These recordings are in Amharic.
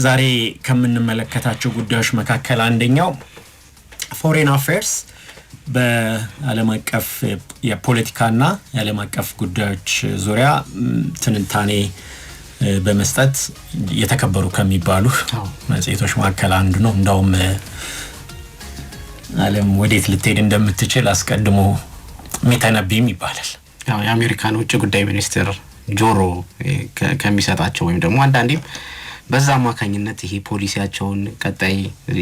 ዛሬ ከምንመለከታቸው ጉዳዮች መካከል አንደኛው ፎሬን አፌርስ በዓለም አቀፍ የፖለቲካና የዓለም አቀፍ ጉዳዮች ዙሪያ ትንታኔ በመስጠት የተከበሩ ከሚባሉ መጽሔቶች መካከል አንዱ ነው። እንደውም ዓለም ወዴት ልትሄድ እንደምትችል አስቀድሞ ሚተነብይም ይባላል። የአሜሪካን ውጭ ጉዳይ ሚኒስትር ጆሮ ከሚሰጣቸው ወይም ደግሞ አንዳንዴም በዛ አማካኝነት ይሄ ፖሊሲያቸውን ቀጣይ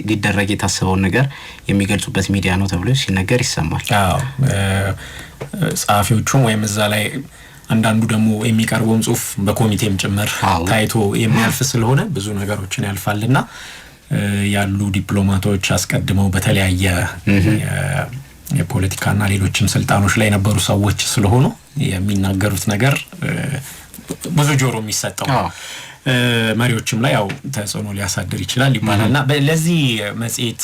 ሊደረግ የታሰበውን ነገር የሚገልጹበት ሚዲያ ነው ተብሎ ሲነገር ይሰማል። ጸሐፊዎቹም ወይም እዛ ላይ አንዳንዱ ደግሞ የሚቀርበውን ጽሁፍ በኮሚቴም ጭምር ታይቶ የሚያልፍ ስለሆነ ብዙ ነገሮችን ያልፋልና ያሉ ዲፕሎማቶች አስቀድመው በተለያየ የፖለቲካና ሌሎችም ስልጣኖች ላይ የነበሩ ሰዎች ስለሆኑ የሚናገሩት ነገር ብዙ ጆሮ የሚሰጠው መሪዎችም ላይ ያው ተጽዕኖ ሊያሳድር ይችላል ይባላልና ለዚህ መጽሔት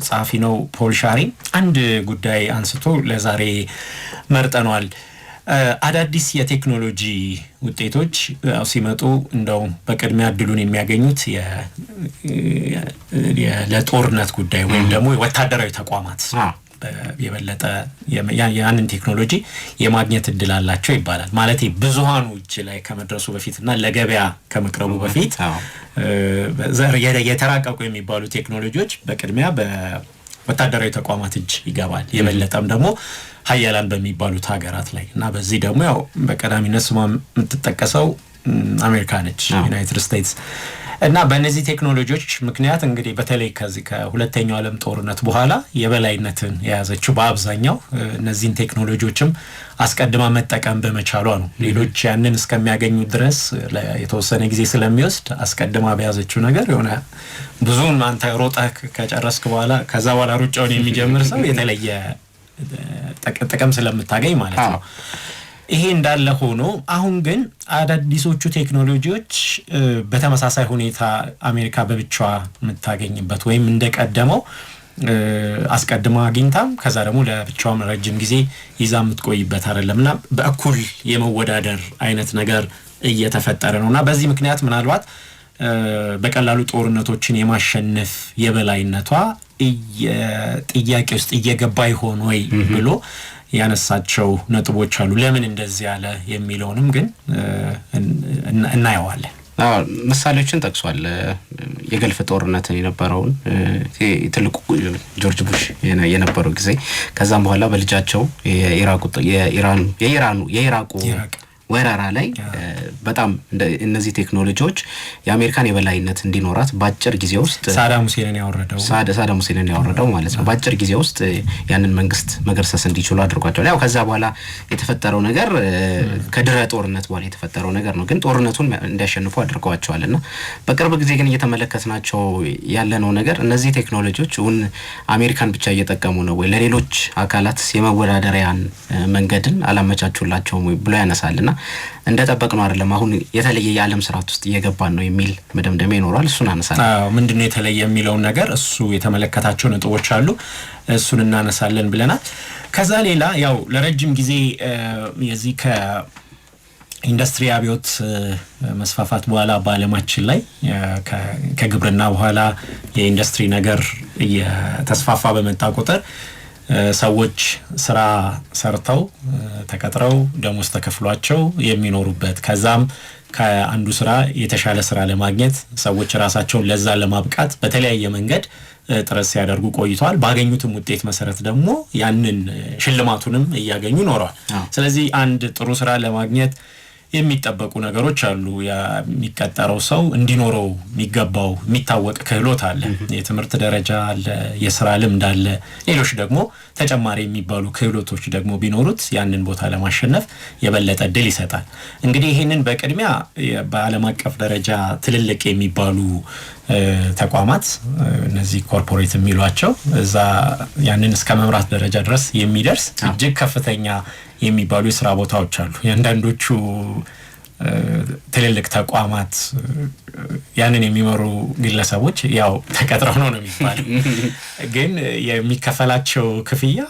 ጸሐፊ ነው ፖል ሻሪ አንድ ጉዳይ አንስቶ ለዛሬ መርጠናል። አዳዲስ የቴክኖሎጂ ውጤቶች ሲመጡ እንደው በቅድሚያ እድሉን የሚያገኙት ለጦርነት ጉዳይ ወይም ደግሞ ወታደራዊ ተቋማት የበለጠ ያንን ቴክኖሎጂ የማግኘት እድል አላቸው ይባላል። ማለት ብዙሃኑ እጅ ላይ ከመድረሱ በፊትና ለገበያ ከመቅረቡ በፊት የተራቀቁ የሚባሉ ቴክኖሎጂዎች በቅድሚያ በወታደራዊ ተቋማት እጅ ይገባል። የበለጠም ደግሞ ሀያላን በሚባሉት ሀገራት ላይ እና በዚህ ደግሞ ያው በቀዳሚነት ስሟ የምትጠቀሰው አሜሪካ ነች፣ ዩናይትድ ስቴትስ እና በእነዚህ ቴክኖሎጂዎች ምክንያት እንግዲህ በተለይ ከዚህ ከሁለተኛው ዓለም ጦርነት በኋላ የበላይነትን የያዘችው በአብዛኛው እነዚህን ቴክኖሎጂዎችም አስቀድማ መጠቀም በመቻሏ ነው። ሌሎች ያንን እስከሚያገኙ ድረስ የተወሰነ ጊዜ ስለሚወስድ አስቀድማ በያዘችው ነገር የሆነ ብዙውን አንተ ሮጠህ ከጨረስክ በኋላ ከዛ በኋላ ሩጫውን የሚጀምር ሰው የተለየ ጥቅም ስለምታገኝ ማለት ነው። ይሄ እንዳለ ሆኖ አሁን ግን አዳዲሶቹ ቴክኖሎጂዎች በተመሳሳይ ሁኔታ አሜሪካ በብቻዋ የምታገኝበት ወይም እንደቀደመው አስቀድማ አግኝታም ከዛ ደግሞ ለብቻዋም ረጅም ጊዜ ይዛ የምትቆይበት አይደለምና በእኩል የመወዳደር አይነት ነገር እየተፈጠረ ነውና በዚህ ምክንያት ምናልባት በቀላሉ ጦርነቶችን የማሸነፍ የበላይነቷ ጥያቄ ውስጥ እየገባ ይሆን ወይ ብሎ ያነሳቸው ነጥቦች አሉ። ለምን እንደዚህ ያለ የሚለውንም ግን እናየዋለን። ምሳሌዎችን ጠቅሷል። የገልፍ ጦርነት የነበረውን ትልቁ ጆርጅ ቡሽ የነበረው ጊዜ ከዛም በኋላ በልጃቸው የኢራቁ ወራራ ላይ በጣም እነዚህ ቴክኖሎጂዎች የአሜሪካን የበላይነት እንዲኖራት ባጭር ጊዜ ውስጥ ሳዳም ሁሴንን ያወረደው ማለት ነው። ባጭር ጊዜ ውስጥ ያንን መንግስት መገርሰስ እንዲችሉ አድርጓቸዋል። ያው ከዛ በኋላ የተፈጠረው ነገር ከድረ ጦርነት በኋላ የተፈጠረው ነገር ነው፣ ግን ጦርነቱን እንዲያሸንፉ አድርገዋቸዋልና በቅርብ ጊዜ ግን እየተመለከትናቸው ያለነው ነገር እነዚህ ቴክኖሎጂዎች አሜሪካን ብቻ እየጠቀሙ ነው ወይ ለሌሎች አካላት የመወዳደሪያን መንገድን አላመቻቹላቸውም ወይ ብሎ ያነሳልና እንደተጠበቅነው አይደለም አሁን የተለየ የዓለም ስርዓት ውስጥ እየገባን ነው የሚል መደምደሚያ ይኖራል። እሱን አነሳለን። ምንድነው የተለየ የሚለውን ነገር እሱ የተመለከታቸው ነጥቦች አሉ፣ እሱን እናነሳለን ብለናል። ከዛ ሌላ ያው ለረጅም ጊዜ የዚህ ከኢንዱስትሪ አብዮት መስፋፋት በኋላ በዓለማችን ላይ ከግብርና በኋላ የኢንዱስትሪ ነገር እየተስፋፋ በመጣ ቁጥር ሰዎች ስራ ሰርተው ተቀጥረው ደሞዝ ተከፍሏቸው የሚኖሩበት ከዛም ከአንዱ ስራ የተሻለ ስራ ለማግኘት ሰዎች ራሳቸውን ለዛ ለማብቃት በተለያየ መንገድ ጥረት ሲያደርጉ ቆይተዋል። ባገኙትም ውጤት መሰረት ደግሞ ያንን ሽልማቱንም እያገኙ ኖረዋል። ስለዚህ አንድ ጥሩ ስራ ለማግኘት የሚጠበቁ ነገሮች አሉ። የሚቀጠረው ሰው እንዲኖረው የሚገባው የሚታወቅ ክህሎት አለ፣ የትምህርት ደረጃ አለ፣ የስራ ልምድ አለ፣ ሌሎች ደግሞ ተጨማሪ የሚባሉ ክህሎቶች ደግሞ ቢኖሩት ያንን ቦታ ለማሸነፍ የበለጠ እድል ይሰጣል። እንግዲህ ይሄንን በቅድሚያ በዓለም አቀፍ ደረጃ ትልልቅ የሚባሉ ተቋማት እነዚህ ኮርፖሬት የሚሏቸው እዛ ያንን እስከ መምራት ደረጃ ድረስ የሚደርስ እጅግ ከፍተኛ የሚባሉ የስራ ቦታዎች አሉ። ያንዳንዶቹ ትልልቅ ተቋማት ያንን የሚመሩ ግለሰቦች ያው ተቀጥረው ነው የሚባለው፣ ግን የሚከፈላቸው ክፍያ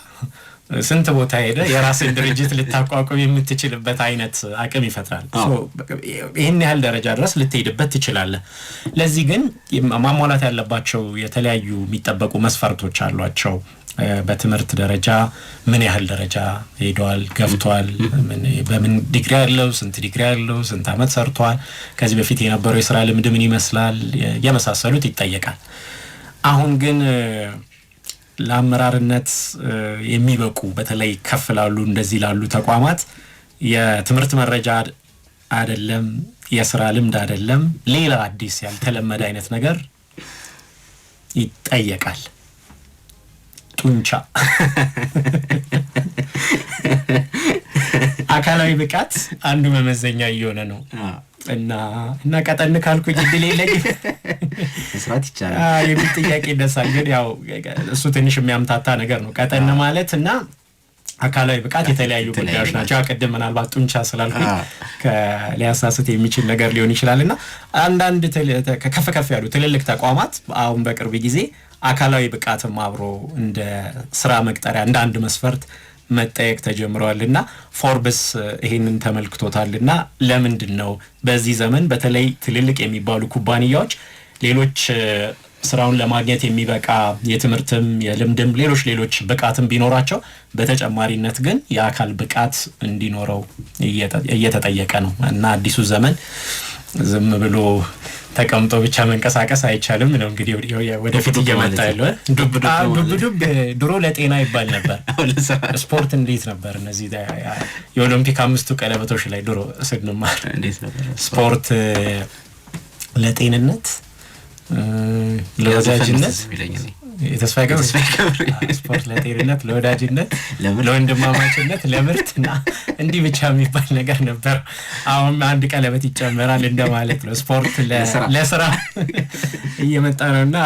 ስንት ቦታ ሄደ የራስን ድርጅት ልታቋቁም የምትችልበት አይነት አቅም ይፈጥራል። ይሄን ያህል ደረጃ ድረስ ልትሄድበት ትችላለህ። ለዚህ ግን ማሟላት ያለባቸው የተለያዩ የሚጠበቁ መስፈርቶች አሏቸው። በትምህርት ደረጃ ምን ያህል ደረጃ ሄዷል፣ ገፍቷል፣ በምን ዲግሪ ያለው፣ ስንት ዲግሪ ያለው፣ ስንት አመት ሰርቷል፣ ከዚህ በፊት የነበረው የሥራ ልምድ ምን ይመስላል የመሳሰሉት ይጠየቃል። አሁን ግን ለአመራርነት የሚበቁ በተለይ ከፍ ላሉ እንደዚህ ላሉ ተቋማት የትምህርት መረጃ አይደለም፣ የሥራ ልምድ አይደለም፣ ሌላ አዲስ ያልተለመደ አይነት ነገር ይጠየቃል። ጡንቻ፣ አካላዊ ብቃት አንዱ መመዘኛ እየሆነ ነው እና ቀጠን ካልኩኝ እድል የለኝም መስራት ይቻላል የሚል ጥያቄ ይነሳል። ግን ያው እሱ ትንሽ የሚያምታታ ነገር ነው። ቀጠን ማለት እና አካላዊ ብቃት የተለያዩ ጉዳዮች ናቸው። ቅድም ምናልባት ጡንቻ ስላልኩኝ ሊያሳስት የሚችል ነገር ሊሆን ይችላልና አንዳንድ ከፍ ያሉ ትልልቅ ተቋማት አሁን በቅርብ ጊዜ አካላዊ ብቃትም አብሮ እንደ ስራ መቅጠሪያ እንደ አንድ መስፈርት መጠየቅ ተጀምሯልና ፎርብስ ይሄንን ተመልክቶታልና ለምንድን ነው በዚህ ዘመን በተለይ ትልልቅ የሚባሉ ኩባንያዎች ሌሎች ስራውን ለማግኘት የሚበቃ የትምህርትም የልምድም ሌሎች ብቃትም ቢኖራቸው በተጨማሪነት ግን የአካል ብቃት እንዲኖረው እየተጠየቀ ነው እና አዲሱ ዘመን ዝም ብሎ ተቀምጦ ብቻ መንቀሳቀስ አይቻልም ነው እንግዲህ ወደፊት እየመጣ ያለው። ዱብ ድሮ ለጤና ይባል ነበር። ስፖርት እንዴት ነበር? እነዚህ የኦሎምፒክ 5 ቀለበቶች ላይ ድሮ ስንማር እንዴት ነበር ስፖርት ለጤንነት፣ ለወዳጅነት የተስፋ ገብር ስፖርት ለጤንነት፣ ለወዳጅነት፣ ለወንድማማችነት፣ ለምርትና እንዲህ ብቻ የሚባል ነገር ነበር። አሁን አንድ ቀለበት ይጨመራል እንደማለት ነው። ስፖርት ለስራ እየመጣ ነውና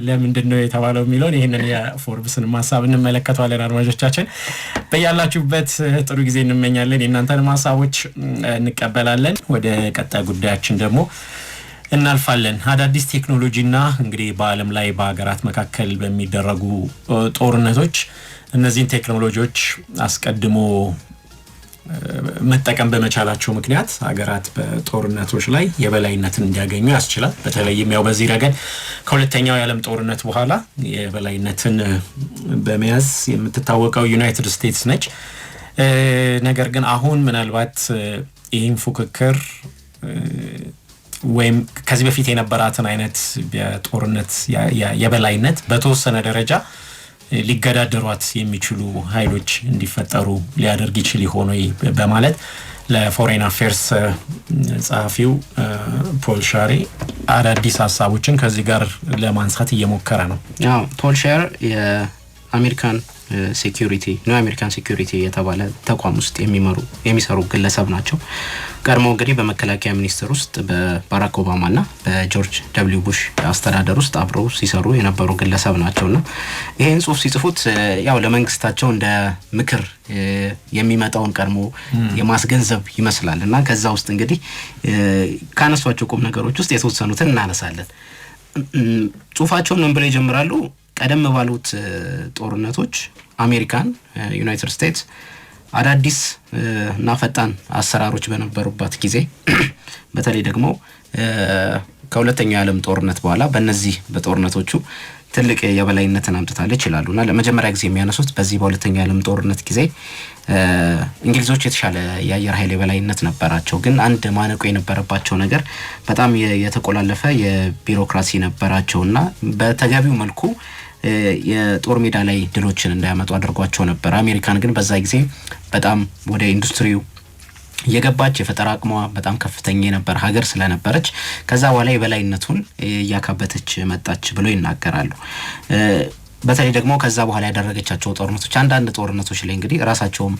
ለምንድን ነው የተባለው የሚለውን ይሄንን የፎርብስን ሐሳብ እንመለከተዋለን። አድማጮቻችን በያላችሁበት ጥሩ ጊዜ እንመኛለን። የእናንተን ሐሳቦች እንቀበላለን። ወደ ቀጣይ ጉዳያችን ደግሞ እናልፋለን። አዳዲስ ቴክኖሎጂና እንግዲህ በዓለም ላይ በሀገራት መካከል በሚደረጉ ጦርነቶች እነዚህን ቴክኖሎጂዎች አስቀድሞ መጠቀም በመቻላቸው ምክንያት ሀገራት በጦርነቶች ላይ የበላይነትን እንዲያገኙ ያስችላል። በተለይም ያው በዚህ ረገድ ከሁለተኛው የዓለም ጦርነት በኋላ የበላይነትን በመያዝ የምትታወቀው ዩናይትድ ስቴትስ ነች። ነገር ግን አሁን ምናልባት ይህን ፉክክር ወይም ከዚህ በፊት የነበራትን አይነት የጦርነት የበላይነት በተወሰነ ደረጃ ሊገዳደሯት የሚችሉ ኃይሎች እንዲፈጠሩ ሊያደርግ ይችል ይሆን በማለት ለፎሬን አፌርስ ጸሐፊው ፖል ሻሬ አዳዲስ ሀሳቦችን ከዚህ ጋር ለማንሳት እየሞከረ ነው። ፖል ሻሬ የአሜሪካን ሴኩሪቲ የተባለ ተቋም ውስጥ የሚሰሩ ግለሰብ ናቸው። ቀድሞ እንግዲህ በመከላከያ ሚኒስቴር ውስጥ በባራክ ኦባማና በጆርጅ ደብሊው ቡሽ አስተዳደር ውስጥ አብረው ሲሰሩ የነበሩ ግለሰብ ናቸውና ይሄን ጽሁፍ ሲጽፉት ያው ለመንግስታቸው እንደ ምክር የሚመጣውን ቀድሞ የማስገንዘብ ይመስላልና ከዛ ውስጥ እንግዲህ ካነሷቸው ቁም ነገሮች ውስጥ የተወሰኑትን እናነሳለን። ጽሁፋቸውን ምን ብለው ይጀምራሉ? ቀደም ባሉት ጦርነቶች አሜሪካን ዩናይትድ ስቴትስ አዳዲስ እና ፈጣን አሰራሮች በነበሩበት ጊዜ በተለይ ደግሞ ከሁለተኛው የዓለም ጦርነት በኋላ በእነዚህ በጦርነቶቹ ትልቅ የበላይነትን አምጥታለች ይላሉና ለመጀመሪያ ጊዜ የሚያነሱት በዚህ በሁለተኛው የዓለም ጦርነት ጊዜ እንግሊዞች የተሻለ የአየር ኃይል የበላይነት ነበራቸው። ግን አንድ ማነቆ የነበረባቸው ነገር በጣም የተቆላለፈ የቢሮክራሲ ነበራቸውና በተገቢው መልኩ የጦር ሜዳ ላይ ድሎችን እንዳያመጡ አድርጓቸው ነበር። አሜሪካን ግን በዛ ጊዜ በጣም ወደ ኢንዱስትሪው የገባች የፈጠራ አቅሟ በጣም ከፍተኛ የነበረ ሀገር ስለነበረች ከዛ በኋላ የበላይነቱን እያካበተች መጣች ብሎ ይናገራሉ። በተለይ ደግሞ ከዛ በኋላ ያደረገቻቸው ጦርነቶች አንዳንድ ጦርነቶች ላይ እንግዲህ ራሳቸውም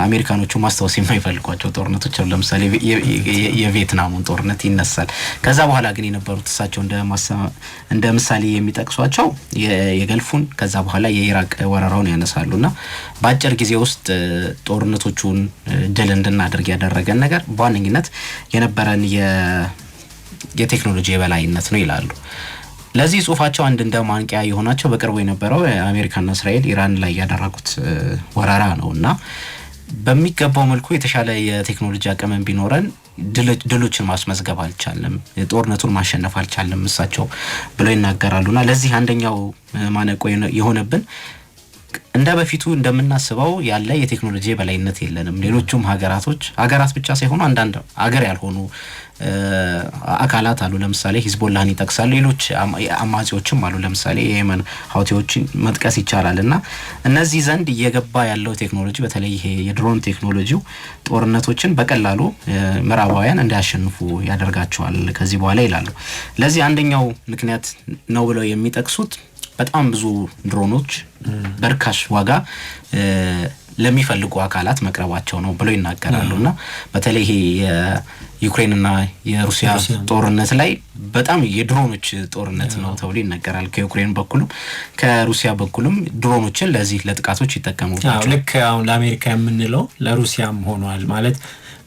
አሜሪካኖቹ ማስተዋወስ የማይፈልጓቸው ጦርነቶች አሉ። ለምሳሌ የቪየትናሙን ጦርነት ይነሳል። ከዛ በኋላ ግን የነበሩት እሳቸው እንደ ምሳሌ የሚጠቅሷቸው የገልፉን ከዛ በኋላ የኢራቅ ወረራውን ያነሳሉና በአጭር ጊዜ ውስጥ ጦርነቶቹን ድል እንድናደርግ ያደረገን ነገር በዋነኝነት የነበረን የቴክኖሎጂ የበላይነት ነው ይላሉ። ለዚህ ጽሁፋቸው አንድ እንደ ማንቂያ የሆናቸው በቅርቡ የነበረው አሜሪካና እስራኤል ኢራን ላይ ያደረጉት ወረራ ነውና በሚገባው መልኩ የተሻለ የቴክኖሎጂ አቅም ቢኖረን ድሎችን ማስመዝገብ አልቻለም፣ ጦርነቱን ማሸነፍ አልቻለም እሳቸው ብለው ይናገራሉና ለዚህ አንደኛው ማነቆ የሆነብን እንደ በፊቱ እንደምናስበው ያለ የቴክኖሎጂ በላይነት የለንም። ሌሎቹም ሀገራት ብቻ ሳይሆኑ አንዳንድ ሀገር ያልሆኑ አካላት አሉ። ለምሳሌ ሂዝቦላህን ይጠቅሳሉ። ሌሎች አማጺዎችም አሉ። ለምሳሌ የየመን ሀውቲዎችን መጥቀስ ይቻላልና እነዚህ ዘንድ እየገባ ያለው ቴክኖሎጂ በተለይ ይሄ የድሮን ቴክኖሎጂው ጦርነቶችን በቀላሉ ምዕራባውያን እንዲያሸንፉ ያደርጋቸዋል ከዚህ በኋላ ይላሉ። ለዚህ አንደኛው ምክንያት ነው ብለው የሚጠቅሱት በጣም ብዙ ድሮኖች በርካሽ ዋጋ ለሚፈልጉ አካላት መቅረባቸው ነው ብለው ይናገራሉና በተለይ ይሄ የዩክሬንና የሩሲያ ጦርነት ላይ በጣም የድሮኖች ጦርነት ነው ተብሎ ይነገራል። ከዩክሬን በኩልም ከሩሲያ በኩልም ድሮኖችን ለዚህ ለጥቃቶች ይጠቀሙባቸዋል። ልክ አሁን ለአሜሪካ የምንለው ለሩሲያም ሆኗል ማለት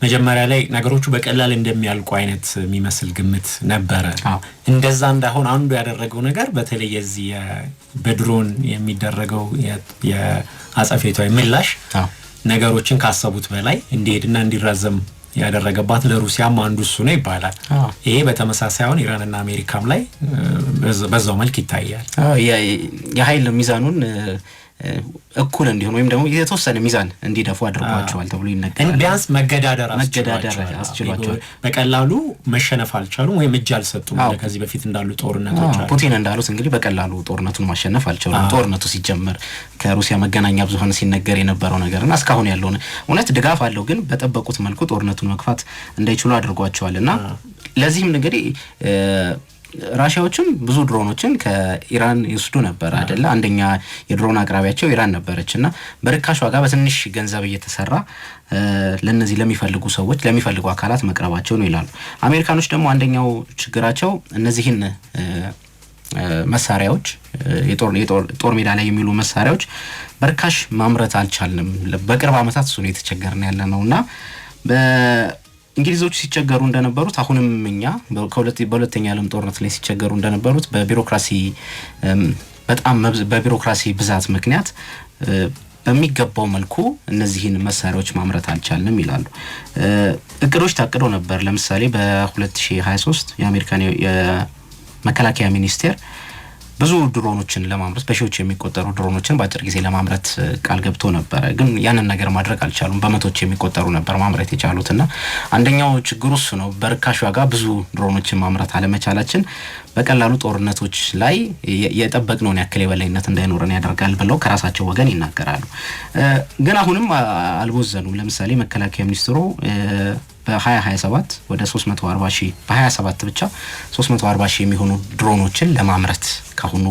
መጀመሪያ ላይ ነገሮቹ በቀላል እንደሚያልቁ አይነት የሚመስል ግምት ነበረ። እንደዛ እንዳይሆን አንዱ ያደረገው ነገር በተለይ የዚህ በድሮን የሚደረገው የአጸፋዊ ምላሽ ነገሮችን ካሰቡት በላይ እንዲሄድና እንዲራዘም ያደረገባት ለሩሲያም አንዱ እሱ ነው ይባላል። ይሄ በተመሳሳይ አሁን ኢራንና አሜሪካም ላይ በዛው መልክ ይታያል። የኃይል ሚዛኑን እኩል እንዲሆን ወይም ደግሞ የተወሰነ ሚዛን እንዲደፉ አድርጓቸዋል ተብሎ ይነገራል። ቢያንስ መገዳደር አስችሏቸዋል። በቀላሉ መሸነፍ አልቻሉም ወይም እጅ አልሰጡም። ከዚህ በፊት እንዳሉ ጦርነቶች ፑቲን እንዳሉት እንግዲህ በቀላሉ ጦርነቱን ማሸነፍ አልቻሉም። ጦርነቱ ሲጀመር ከሩሲያ መገናኛ ብዙሃን ሲነገር የነበረው ነገርና እስካሁን ያለው እውነት ድጋፍ አለው፣ ግን በጠበቁት መልኩ ጦርነቱን መግፋት እንዳይችሉ አድርጓቸዋልና ለዚህም እንግዲህ ራሺያዎችም ብዙ ድሮኖችን ከኢራን ይወስዱ ነበር አይደለ? አንደኛ የድሮን አቅራቢያቸው ኢራን ነበረችና በርካሽ ዋጋ በትንሽ ገንዘብ እየተሰራ ለነዚህ ለሚፈልጉ ሰዎች ለሚፈልጉ አካላት መቅረባቸው ነው ይላሉ። አሜሪካኖች ደግሞ አንደኛው ችግራቸው እነዚህን መሳሪያዎች የጦር ሜዳ ላይ የሚሉ መሳሪያዎች በርካሽ ማምረት አልቻልንም። በቅርብ ዓመታት እሱ ነው የተቸገርን ያለ ነውና እንግሊዞች ሲቸገሩ እንደነበሩት አሁንም እኛ በሁለተኛ ዓለም ጦርነት ላይ ሲቸገሩ እንደነበሩት በቢሮክራሲ ብዛት ምክንያት በሚገባው መልኩ እነዚህን መሳሪያዎች ማምረት አልቻልንም ይላሉ። እቅዶች ታቅደው ነበር። ለምሳሌ በ2023 የአሜሪካን የመከላከያ ሚኒስቴር ብዙ ድሮኖችን ለማምረት በሺዎች የሚቆጠሩ ድሮኖችን በአጭር ጊዜ ለማምረት ቃል ገብቶ ነበር። ግን ያንን ነገር ማድረግ አልቻሉም። በመቶዎች የሚቆጠሩ ነበር ማምረት የቻሉትና አንደኛው ችግሩ እሱ ነው። በርካሽ ዋጋ ብዙ ድሮኖችን ማምረት አለመቻላችን በቀላሉ ጦርነቶች ላይ የጠበቅነውን ያክል የበላይነት እንዳይኖረን ያደርጋል ብለው ከራሳቸው ወገን ይናገራሉ። ግን አሁንም አልቦዘኑም። ለምሳሌ መከላከያ ሚኒስትሩ በ2027 ወደ 340 ሺህ በ27 ብቻ 340 ሺህ የሚሆኑ ድሮኖችን ለማምረት ካሁኑ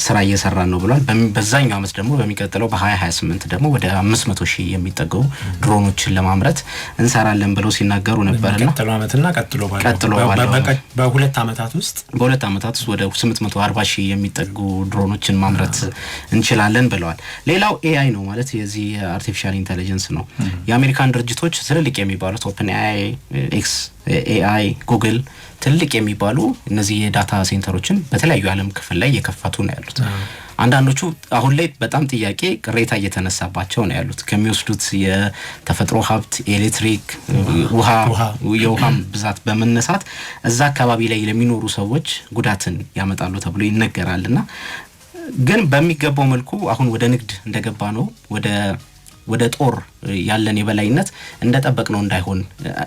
ስራ እየሰራን ነው ብሏል። በዛኛው አመት ደግሞ በሚቀጥለው በ2028 ደግሞ ወደ 500 ሺህ የሚጠጉ ድሮኖችን ለማምረት እንሰራለን ብለው ሲናገሩ ነበርና ቀጥሎ አመትና ቀጥሎ ባለው በሁለት አመታት ውስጥ ወደ 840 ሺህ የሚጠጉ ድሮኖችን ማምረት እንችላለን ብለዋል። ሌላው ኤአይ ነው ማለት የዚህ አርቲፊሻል ኢንተለጀንስ ነው። የአሜሪካን ድርጅቶች ትልልቅ የሚባሉት ኦፕን ኤአይ ጉግል ትልቅ የሚባሉ እነዚህ የዳታ ሴንተሮችን በተለያዩ ዓለም ክፍል ላይ እየከፈቱ ነው ያሉት። አንዳንዶቹ አሁን ላይ በጣም ጥያቄ ቅሬታ እየተነሳባቸው ነው ያሉት። ከሚወስዱት የተፈጥሮ ሀብት ኤሌክትሪክ፣ የውሃ ብዛት በመነሳት እዛ አካባቢ ላይ ለሚኖሩ ሰዎች ጉዳትን ያመጣሉ ተብሎ ይነገራልና ግን በሚገባው መልኩ አሁን ወደ ንግድ እንደገባ ነው ወደ ጦር ያለን የበላይነት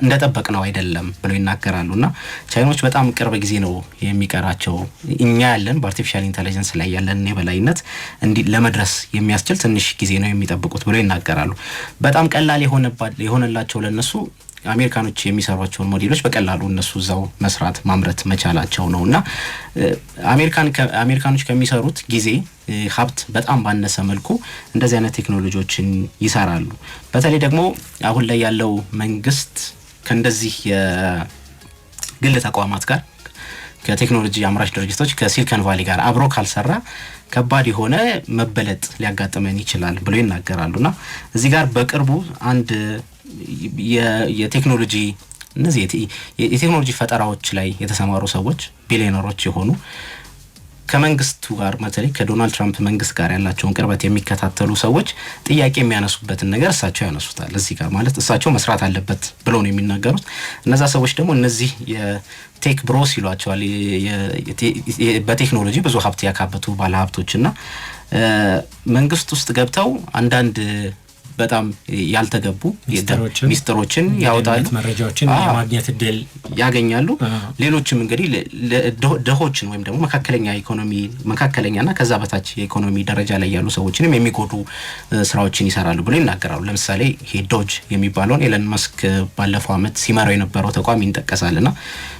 እንደጠበቅነው አይደለም ብለው ይናገራሉና ቻይኖች በጣም ቅርብ ጊዜ ነው የሚቀራቸው እኛ ያለን በአርቲፊሻል ኢንተለጀንስ ላይ ያለን የበላይነት ለመድረስ የሚያስችል ትንሽ ጊዜ ነው የሚጠብቁት ብለው ይናገራሉ። በጣም ቀላል የሆነላቸው ለነሱ አሜሪካኖች የሚሰሯቸውን ሞዴሎች በቀላሉ እነሱ እዛው መስራት ማምረት መቻላቸው ነውና አሜሪካኖች ከሚሰሩት ጊዜ ሀብት በጣም ባነሰ መልኩ እንደዚህ አይነት ቴክኖሎጂዎችን ይሰራሉ። በተለይ ደግሞ አሁን ላይ ያለው መንግስት ከእንደዚህ የግል ተቋማት ጋር ከቴክኖሎጂ አምራች ድርጅቶች ከሲሊኮን ቫሊ ጋር አብሮ ካልሰራ ከባድ የሆነ መበለጥ ሊያጋጥመን ይችላል ብሎ ይናገራሉና እዚህ ጋር በቅርቡ አንድ የቴክኖሎጂ እነዚህ የቴክኖሎጂ ፈጠራዎች ላይ የተሰማሩ ሰዎች ቢሊዮነሮች የሆኑ ከመንግስቱ ጋር በተለይ ከዶናልድ ትራምፕ መንግስት ጋር ያላቸውን ቅርበት የሚከታተሉ ሰዎች ጥያቄ የሚያነሱበትን ነገር እሳቸው ያነሱታል። እዚህ ጋር ማለት እሳቸው መስራት አለበት ብለው ነው የሚናገሩት። እነዛ ሰዎች ደግሞ እነዚህ የቴክ ብሮስ ይሏቸዋል፣ በቴክኖሎጂ ብዙ ሀብት ያካበቱ ባለሀብቶችና መንግስት ውስጥ ገብተው አንዳንድ በጣም ያልተገቡ ሚስጥሮችን ያወጣሉ፣ መረጃዎችን የማግኘት እድል ያገኛሉ። ሌሎችም እንግዲህ ደሆችን ወይም ደግሞ መካከለኛና ከዛ በታች የኢኮኖሚ ደረጃ ላይ ያሉ ሰዎችንም የሚጎዱ ስራዎችን ይሰራሉ ብሎ ይናገራሉ። ለምሳሌ ይሄ ዶጅ የሚባለውን ኤለን መስክ ባለፈው ዓመት ሲመራው የነበረው ተቋም ይንጠቀሳልና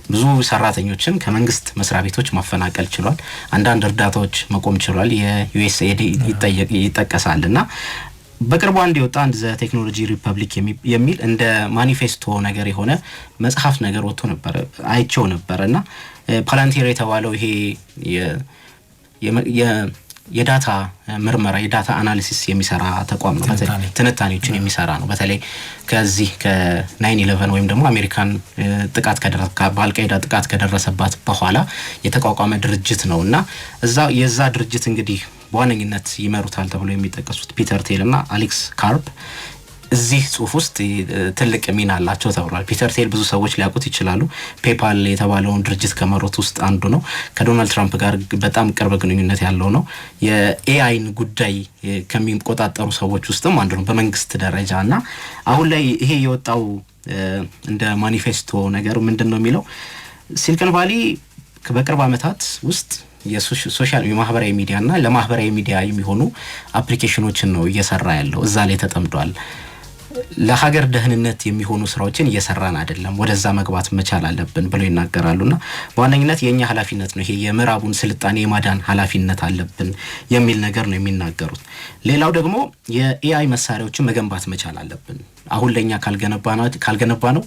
ብዙ ሰራተኞችን ከመንግስት መስሪያ ቤቶች ማፈናቀል ችሏል። አንዳንድ እርዳታዎች መቆም ችሏል። የዩኤስኤድ ይጠቀሳልና በቅርቡ አንድ የወጣ አንድ ዘ ቴክኖሎጂ ሪፐብሊክ የሚል እንደ ማኒፌስቶ ነገር የሆነ መጽሐፍ ነገር ወጥቶ ነበር፣ አይቼው ነበርና ፓላንቲር የተባለው ይሄ የዳታ ምርመራ የዳታ አናሊሲስ የሚሰራ ተቋም ነው። ትንታኔዎችን የሚሰራ ነው። በተለይ ከዚህ ከ9/11 ወይም ደግሞ አሜሪካን በአልቃይዳ ጥቃት ከደረሰባት በኋላ የተቋቋመ ድርጅት ነውና የዛ ድርጅት እንግዲህ በዋነኝነት ይመሩታል ተብሎ የሚጠቀሱት ፒተር ቴል እና አሌክስ ካርፕ እዚህ ጽሁፍ ውስጥ ትልቅ ሚና አላቸው ተብሏል። ፒተር ቴል ብዙ ሰዎች ሊያውቁት ይችላሉ። ፔፓል የተባለውን ድርጅት ከመሩት ውስጥ አንዱ ነው። ከዶናልድ ትራምፕ ጋር በጣም ቅርብ ግንኙነት ያለው ነው። የኤአይን ጉዳይ ከሚቆጣጠሩ ሰዎች ውስጥም አንዱ ነው በመንግስት ደረጃ እና አሁን ላይ ይሄ የወጣው እንደ ማኒፌስቶ ነገር ምንድነው የሚለው ሲሊኮን ቫሊ በቅርብ ዓመታት ውስጥ የሶሻል የማህበራዊ ሚዲያና ለማህበራዊ ሚዲያ የሚሆኑ አፕሊኬሽኖችን ነው እየሰራ ያለው። እዛ ላይ ተጠምዷል። ለሀገር ደህንነት የሚሆኑ ስራዎችን እየሰራን አይደለም፣ ወደዛ መግባት መቻል አለብን ብለው ይናገራሉና በዋነኝነት የኛ ኃላፊነት ነው ይሄ የምዕራቡን ስልጣኔ የማዳን ኃላፊነት አለብን የሚል ነገር ነው የሚናገሩት። ሌላው ደግሞ የኤአይ መሳሪያዎችን መገንባት መቻል አለብን። አሁን ለኛ ካልገነባ ነው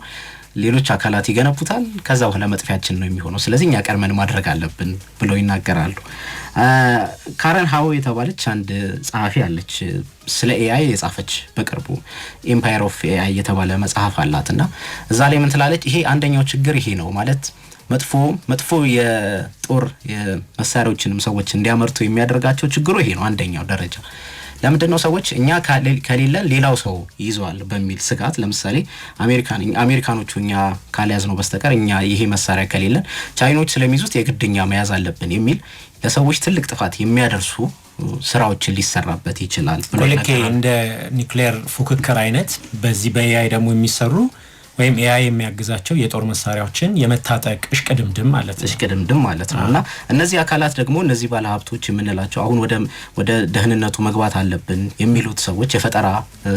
ሌሎች አካላት ይገነቡታል፣ ከዛ በኋላ መጥፊያችን ነው የሚሆነው። ስለዚህ እኛ ቀርመን ማድረግ አለብን ብለው ይናገራሉ። ካረን ሃው የተባለች አንድ ጸሐፊ አለች፣ ስለ ኤአይ የጻፈች በቅርቡ ኤምፓየር ኦፍ ኤአይ የተባለ መጽሐፍ አላትና እዛ ላይ ምን ትላለች? ይሄ አንደኛው ችግር ይሄ ነው ማለት መጥፎ የጦር መሳሪያዎችንም ሰዎች እንዲያመርቱ የሚያደርጋቸው ችግሩ ይሄ ነው አንደኛው ደረጃ። ለምንድነው ሰዎች እኛ ከሌለን ሌላው ሰው ይዟል በሚል ስጋት ለምሳሌ አሜሪካኖቹ እኛ ካልያዝነው በስተቀር እኛ ይሄ መሳሪያ ከሌለን ቻይኖች ስለሚይዙት የግድኛ መያዝ አለብን የሚል ለሰዎች ትልቅ ጥፋት የሚያደርሱ ስራዎችን ሊሰራበት ይችላል ብሎ እንደ ኒውክሌር ፉክክር አይነት በዚህ በኤአይ ደግሞ የሚሰሩ ወይም ኤአይ የሚያግዛቸው የጦር መሳሪያዎችን የመታጠቅ እሽቅድምድም ማለት ነውና እነዚህ አካላት ደግሞ እነዚህ ባለሀብቶች የምንላቸው አሁን ወደ ደህንነቱ መግባት አለብን የሚሉት ሰዎች የፈጠራ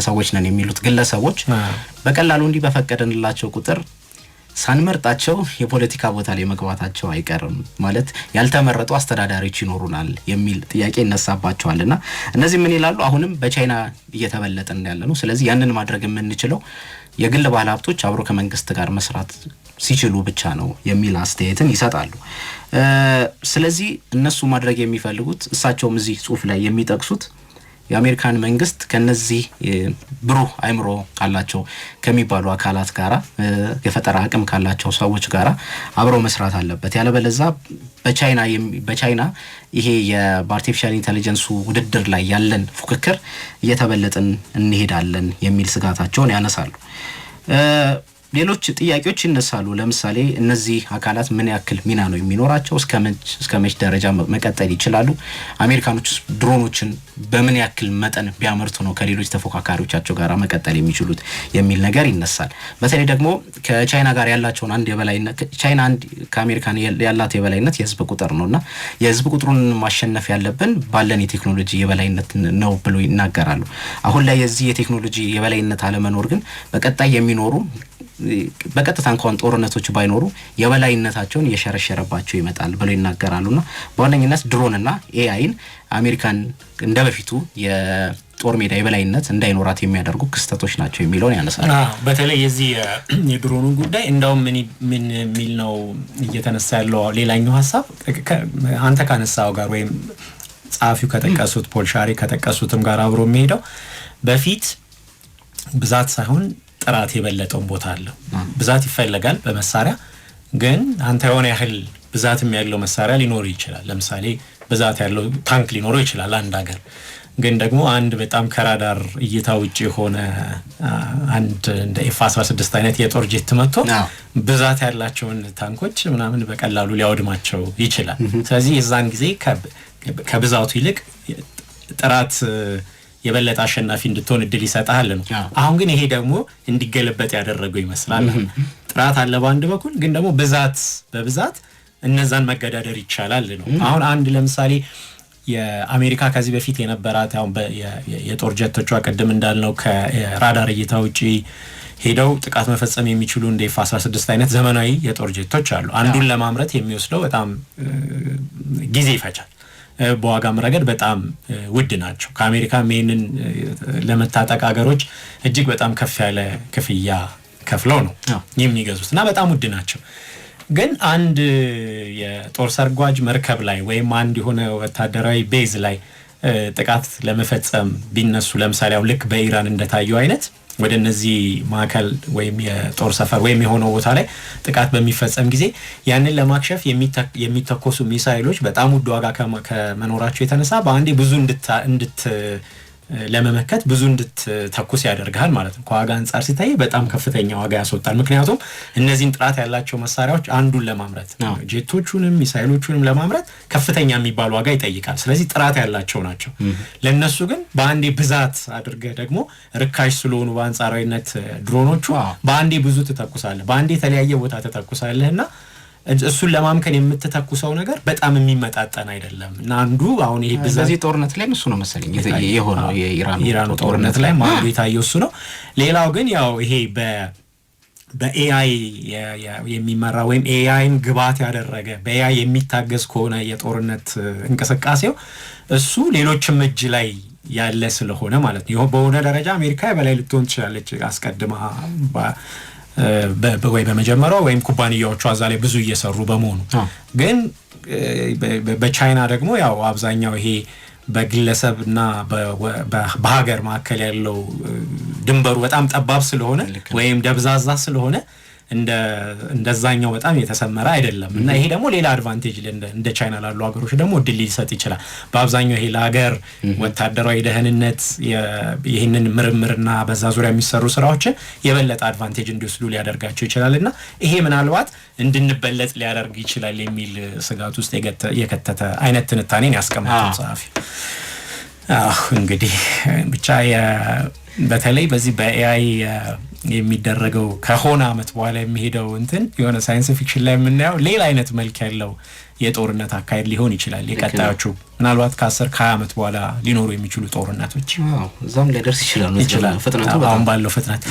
ሰዎች ነን የሚሉት ግለሰቦች በቀላሉ እንዲህ በፈቀደንላቸው ቁጥር ሳንመርጣቸው የፖለቲካ ቦታ ላይ መግባታቸው አይቀርም ማለት ያልተመረጡ አስተዳዳሪዎች ይኖሩናል የሚል ጥያቄ ይነሳባቸዋልና እነዚህ ምን ይላሉ? አሁንም በቻይና እየተበለጠን ያለ ነው። ስለዚህ ያንን ማድረግ የምንችለው የግል ባለሀብቶች አብሮ ከመንግስት ጋር መስራት ሲችሉ ብቻ ነው የሚል አስተያየትን ይሰጣሉ። ስለዚህ እነሱ ማድረግ የሚፈልጉት እሳቸውም እዚህ ጽሁፍ ላይ የሚጠቅሱት የአሜሪካን መንግስት ከነዚህ ብሩህ አይምሮ ካላቸው ከሚባሉ አካላት ጋራ የፈጠራ አቅም ካላቸው ሰዎች ጋራ አብሮ መስራት አለበት። ያለበለዛ በቻይና ይሄ የአርቲፊሻል ኢንተለጀንሱ ውድድር ላይ ያለን ፉክክር እየተበለጥን እንሄዳለን የሚል ስጋታቸውን ያነሳሉ። ሌሎች ጥያቄዎች ይነሳሉ። ለምሳሌ እነዚህ አካላት ምን ያክል ሚና ነው የሚኖራቸው? እስከመች ደረጃ መቀጠል ይችላሉ? አሜሪካኖች ድሮኖችን በምን ያክል መጠን ቢያመርቱ ነው ከሌሎች ተፎካካሪዎቻቸው ጋር መቀጠል የሚችሉት የሚል ነገር ይነሳል። በተለይ ደግሞ ከቻይና ጋር ያላቸውን አንድ የበላይነት ቻይና አንድ ከአሜሪካን ያላት የበላይነት የህዝብ ቁጥር ነውና የህዝብ ቁጥሩን ማሸነፍ ያለብን ባለን የቴክኖሎጂ የበላይነት ነው ብሎ ይናገራሉ። አሁን ላይ የዚህ የቴክኖሎጂ የበላይነት አለመኖር ግን በቀጣይ የሚኖሩ በቀጥታ እንኳን ጦርነቶች ባይኖሩ የበላይነታቸውን እየሸረሸረባቸው ይመጣል ብለው ይናገራሉና በዋነኝነት ድሮንና ኤአይን አሜሪካን እንደበፊቱ የጦር ሜዳ የበላይነት እንዳይኖራት የሚያደርጉ ክስተቶች ናቸው የሚለውን ያነሳሉ። በተለይ የዚህ የድሮኑን ጉዳይ እንደውም ምን ሚል ነው እየተነሳ ያለው ሌላኛው ሐሳብ አንተ ካነሳው ጋር ወይም ጻፊው ከጠቀሱት ፖል ሻሪ ከጠቀሱትም ጋር አብሮ የሚሄደው በፊት ብዛት ሳይሆን ጥራት የበለጠውን ቦታ አለው። ብዛት ይፈልጋል በመሳሪያ ግን አንተ የሆነ ያህል ብዛትም ያለው መሳሪያ ሊኖር ይችላል። ለምሳሌ ብዛት ያለው ታንክ ሊኖረው ይችላል አንድ ሀገር። ግን ደግሞ አንድ በጣም ከራዳር እይታ ውጪ የሆነ አንድ እንደ F-16 አይነት የጦር ጄት መጥቶ ብዛት ያላቸውን ታንኮች ምናምን በቀላሉ ሊያወድማቸው ይችላል። ስለዚህ የዛን ጊዜ ከብዛቱ ይልቅ ጥራት የበለጠ አሸናፊ እንድትሆን እድል ይሰጣል ነው። አሁን ግን ይሄ ደግሞ እንዲገለበጥ ያደረገው ይመስላል። ጥራት አለ በአንድ በኩል፣ ግን ደግሞ በብዛት እነዛን መገዳደር ይቻላል ነው። አሁን አንድ ለምሳሌ የአሜሪካ ከዚህ በፊት የነበራት አሁን የጦር ጀቶቿ ቀደም እንዳልነው ከራዳር እይታ ውጪ ሄደው ጥቃት መፈጸም የሚችሉ እንደ F-16 አይነት ዘመናዊ የጦር ጀቶች አሉ። አንዱን ለማምረት የሚወስደው በጣም ጊዜ ይፈጃል። በዋጋም ረገድ በጣም ውድ ናቸው። ከአሜሪካ ይሄንን ለመታጠቅ ሀገሮች እጅግ በጣም ከፍ ያለ ክፍያ ከፍለው ነው የሚገዙት እና በጣም ውድ ናቸው። ግን አንድ የጦር ሰርጓጅ መርከብ ላይ ወይም አንድ የሆነ ወታደራዊ ቤዝ ላይ ጥቃት ለመፈጸም ቢነሱ ለምሳሌ አሁን ልክ በኢራን እንደታየው አይነት ወደ እነዚህ ማዕከል ወይም የጦር ሰፈር ወይም የሆነው ቦታ ላይ ጥቃት በሚፈጸም ጊዜ ያንን ለማክሸፍ የሚተኮሱ ሚሳይሎች በጣም ውድ ዋጋ ከመኖራቸው የተነሳ በአንዴ ብዙ ለመመከት ብዙ እንድትተኩስ ያደርጋል ማለት ነው። ከዋጋ አንጻር ሲታይ በጣም ከፍተኛ ዋጋ ያስወጣል። ምክንያቱም እነዚህን ጥራት ያላቸው መሳሪያዎች አንዱን ለማምረት ጄቶቹንም ሚሳይሎቹንም ለማምረት ከፍተኛ የሚባል ዋጋ ይጠይቃል። ስለዚህ ጥራት ያላቸው ናቸው። ለነሱ ግን በአንዴ ብዛት አድርገህ ደግሞ ርካሽ ስለሆኑ በአንጻራዊነት ድሮኖቹ በአንዴ ብዙ ትተኩሳለህ፣ በአንዴ የተለያየ ቦታ ትተኩሳለህና እሱን ለማምከን የምትተኩሰው ነገር በጣም የሚመጣጠን አይደለም እና አንዱ አሁን ይሄ በዚህ ጦርነት ላይ እሱ ነው መሰለኝ የሆነው የኢራኑ ጦርነት ላይ ማለት የታየው እሱ ነው። ሌላው ግን ያው ይሄ በኤአይ የሚመራ ወይም ኤአይን ግብዓት ያደረገ በኤአይ የሚታገዝ ከሆነ የጦርነት እንቅስቃሴው እሱ ሌሎችም እጅ ላይ ያለ ስለሆነ ማለት ነው። በሆነ ደረጃ አሜሪካ በላይ ልትሆን ትችላለች አስቀድማ ወይ በመጀመሪያው ወይም ኩባንያዎቹ አዛ ላይ ብዙ እየሰሩ በመሆኑ ግን በቻይና ደግሞ ያው አብዛኛው ይሄ በግለሰብና በሀገር መካከል ያለው ድንበሩ በጣም ጠባብ ስለሆነ ወይም ደብዛዛ ስለሆነ እንደዛኛው በጣም የተሰመረ አይደለም እና ይሄ ደግሞ ሌላ አድቫንቴጅ እንደ ቻይና ላሉ ሀገሮች ደግሞ እድል ሊሰጥ ይችላል። በአብዛኛው ይሄ ለሀገር ወታደራዊ ደህንነት ይህንን ምርምርና በዛ ዙሪያ የሚሰሩ ስራዎችን የበለጠ አድቫንቴጅ እንዲወስዱ ሊያደርጋቸው ይችላልና ይሄ ምናልባት እንድንበለጥ ሊያደርግ ይችላል የሚል ስጋት ውስጥ የከተተ አይነት ትንታኔን ያስቀምጣል ጸሐፊ። እንግዲህ ብቻ በተለይ በዚህ በኤአይ የሚደረገው ከሆነ አመት በኋላ የሚሄደው የሆነ ሳይንስ ፊክሽን ላይ የምናየው ሌላ አይነት መልክ ያለው የጦርነት አካሄድ ሊሆን ይችላል። የቀጣዮቹ ምናልባት ከ10-20 አመት በኋላ ሊኖሩ የሚችሉ ጦርነቶች እዛም ሊደርስ ይችላል ፍጥነቱ አሁን ባለው ፍጥነት